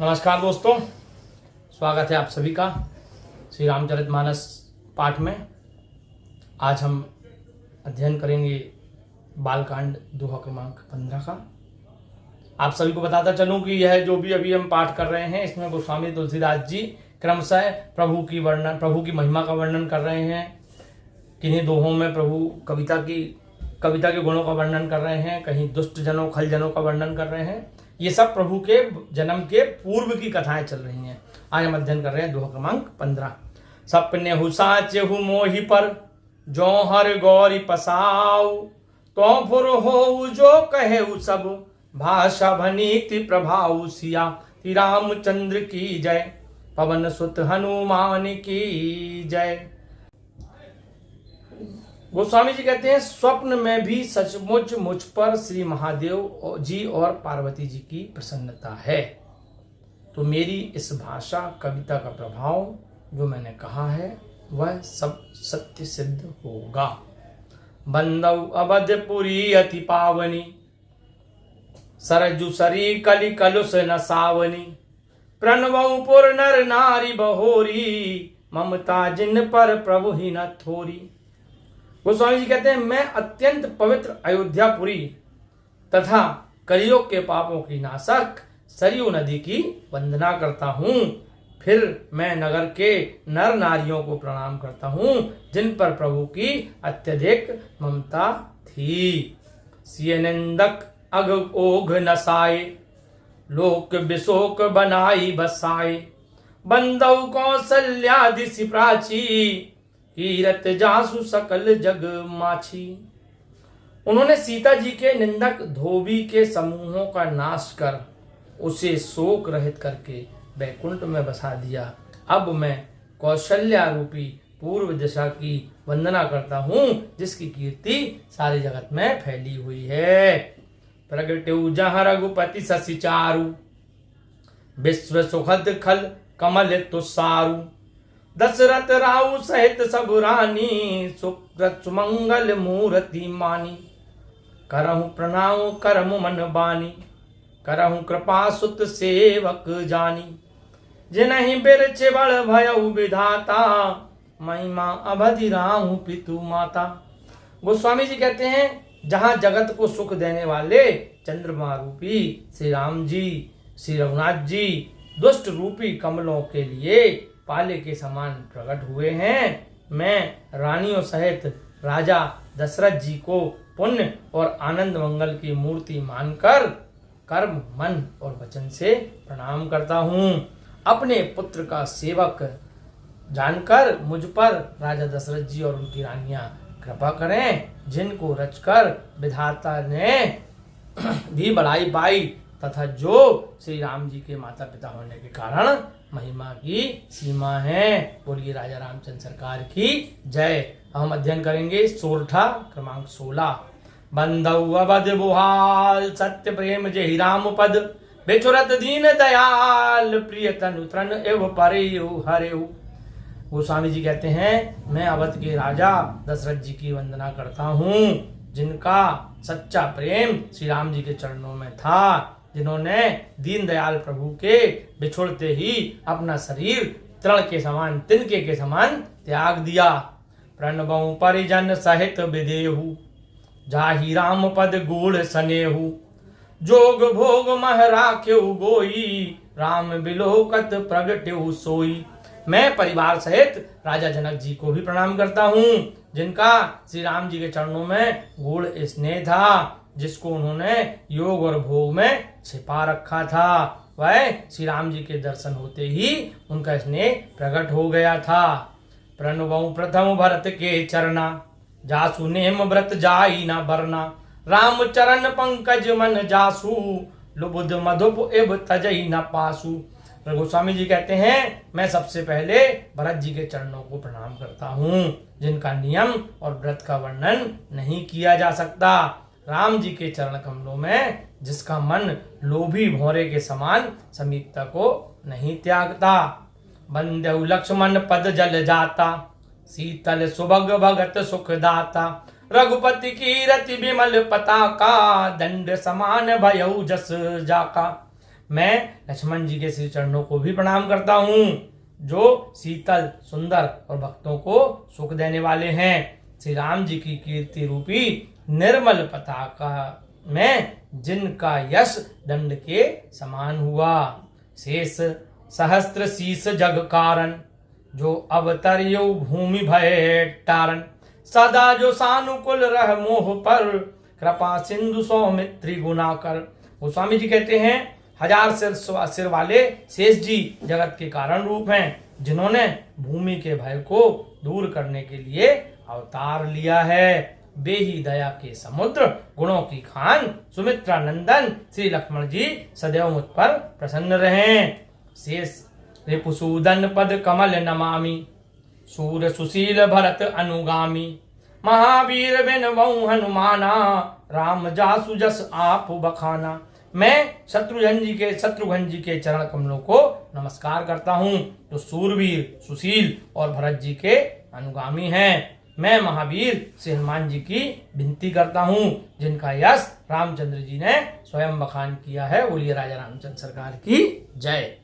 नमस्कार दोस्तों, स्वागत है आप सभी का श्री रामचरितमानस पाठ में। आज हम अध्ययन करेंगे बालकांड दोहा क्रमांक 15 का। आप सभी को बताता चलूं कि यह जो भी अभी हम पाठ कर रहे हैं इसमें गोस्वामी तुलसीदास जी क्रमशः प्रभु की महिमा का वर्णन कर रहे हैं। किन्हीं दोहों में प्रभु कविता के गुणों का वर्णन कर रहे हैं, कहीं दुष्ट जनों खल जनों का वर्णन कर रहे हैं। ये सब प्रभु के जन्म के पूर्व की कथाएं चल रही हैं। आज हम अध्ययन कर रहे हैं दोहा क्रमांक 15। सपने हु साचे हु मोहि पर जो हर गौरी पसाऊ, तो फुर हो जो कहे सब भाषा भनीति प्रभाऊ। सिया श्री रामचंद्र की जय, पवन सुत हनुमान की जय। गोस्वामी जी कहते हैं, स्वप्न में भी सचमुच मुझ पर श्री महादेव जी और पार्वती जी की प्रसन्नता है, तो मेरी इस भाषा कविता का प्रभाव जो मैंने कहा है वह सब सत्य सिद्ध होगा। बंदौ अवधपुरी अति पावनी, सरजु सरी कलि कलुष न सावनी। प्रणवौ पुर नर नारी बहोरी, ममता जिन पर प्रभु ही न थोरी। गोस्वामी जी कहते हैं, मैं अत्यंत पवित्र अयोध्यापुरी तथा कलियुग के पापों की नाशक सरयू नदी की वंदना करता हूँ। फिर मैं नगर के नर नारियों को प्रणाम करता हूँ जिन पर प्रभु की अत्यधिक ममता थी। सिय निंदक अग ओघ नसाए, लोक विशोक बनाई बसाए। बंदौ कौशल्यादि सि प्राची, कीरत जासु सकल जग माछी। उन्होंने सीता जी के निंदक धोबी के समूहों का नाश कर उसे शोक रहित करके वैकुंठ में बसा दिया। अब मैं कौशल्या रूपी पूर्व दिशा की वंदना करता हूँ जिसकी कीर्ति सारे जगत में फैली हुई है। प्रगट्यौ जहाँ रघुपति शशि चारु, विश्व सुखद खल कमल तुषारु। दशरथ राउ सहित सब रानी, सुकृत सुमंगल मूर्ति मानी। करहु प्रणाम करमु मन बानी, करहु कृपा सुत सेवक जानी। जिनहि बिरछ बड़ भयउ विधाता, महिमा अवधि राहु पितु माता। गोस्वामी जी कहते हैं, जहाँ जगत को सुख देने वाले चंद्रमा रूपी श्री राम जी, श्री रघुनाथ जी दुष्ट रूपी कमलों के लिए पाले के समान प्रकट हुए हैं, मैं रानियों सहित राजा दशरथ जी को पुण्य और आनंद मंगल की मूर्ति मानकर कर्म मन और वचन से प्रणाम करता हूँ। अपने पुत्र का सेवक जानकर मुझ पर राजा दशरथ जी और उनकी रानियां कृपा करें, जिनको रचकर विधाता ने भी बड़ाई पाई तथा जो श्री राम जी के माता पिता होने के कारण महिमा की सीमा है। बोलिए राजा रामचंद्र सरकार की जय। हम अध्ययन करेंगे सोरठा क्रमांक 16। बंदौ अवध बुहाल, सत्य प्रेम जेहि राम पद। बिछुरत दीन दयाल, प्रिय तनु तृण एव परेउ हरेउ। गोस्वामी जी कहते हैं, मैं अवध के राजा दशरथ जी की वंदना करता हूँ जिनका सच्चा प्रेम श्री राम जी के चरणों में था, जिन्होंने दीनदयाल प्रभु के बिछुड़ते ही अपना शरीर तृण के समान तिनके के समान त्याग दिया। प्रणवौ परिजन सहित विदेहु, जाहि राम पद गूढ़ सनेहु। जोग भोग मह राख्यउ गोई, राम बिलोकत प्रगट्यउ सोई। मैं परिवार सहित राजा जनक जी को भी प्रणाम करता हूँ जिनका श्री राम जी के चरणों में गूढ़ स्नेह था, जिसको उन्होंने योग और भोग में छिपा रखा था। वह श्री राम जी के दर्शन होते ही उनका स्नेह प्रकट हो गया था। प्रणवौ प्रथम भरत के चरना, जासु नेम व्रत जाई न बरना। राम चरण पंकज मन जासु, लुबुध मधुप एव तजई न पासु। गोस्वामी जी कहते हैं, मैं सबसे पहले भरत जी के चरणों को प्रणाम करता हूँ जिनका नियम और व्रत का वर्णन नहीं किया जा सकता। राम जी के चरण कमलों में जिसका मन लोभी भौरे के समान समीपता को नहीं त्यागता। बंदौ लक्ष्मण पद जल जाता, शीतल सुभग भगत सुख दाता। रघुपति की रति विमल पताका, दंड समान भयउ जस जाका। मैं लक्ष्मण जी के श्री चरणों को भी प्रणाम करता हूँ, जो शीतल, सुंदर और भक्तों को सुख देने वाले हैं। श्री राम जी की कीर्ति रूपी निर्मल पताका में जिनका यश दंड के समान हुआ। शेष सहस्त्र शीस जग कारण, जो अवतरियो भूमि भय टारण। सदा जो सानुकूल रह मोह पर, कृपा सिंधु सौमित्री गुना कर। गोस्वामी जी कहते हैं, 1000 सिर वाले शेष जी जगत के कारण रूप हैं, जिन्होंने भूमि के भय को दूर करने के लिए अवतार लिया है। वे ही दया के समुद्र, गुणों की खान, सुमित्रा नंदन श्री लक्ष्मण जी सदैव मुझ पर प्रसन्न रहें। शेष रिपुसूदन पद कमल नमामि, सूर सुशील भरत अनुगामी। महावीर बिन वहु हनुमाना, राम जासु जस आप बखाना। मैं शत्रुघ्न जी के चरण कमलों को नमस्कार करता हूँ, जो सूरवीर, सुशील और भरत जी के अनुगामी हैं। मैं महावीर श्री हनुमान जी की विनती करता हूँ, जिनका यश रामचंद्र जी ने स्वयं बखान किया है। बोलिए राजा रामचंद्र सरकार की जय।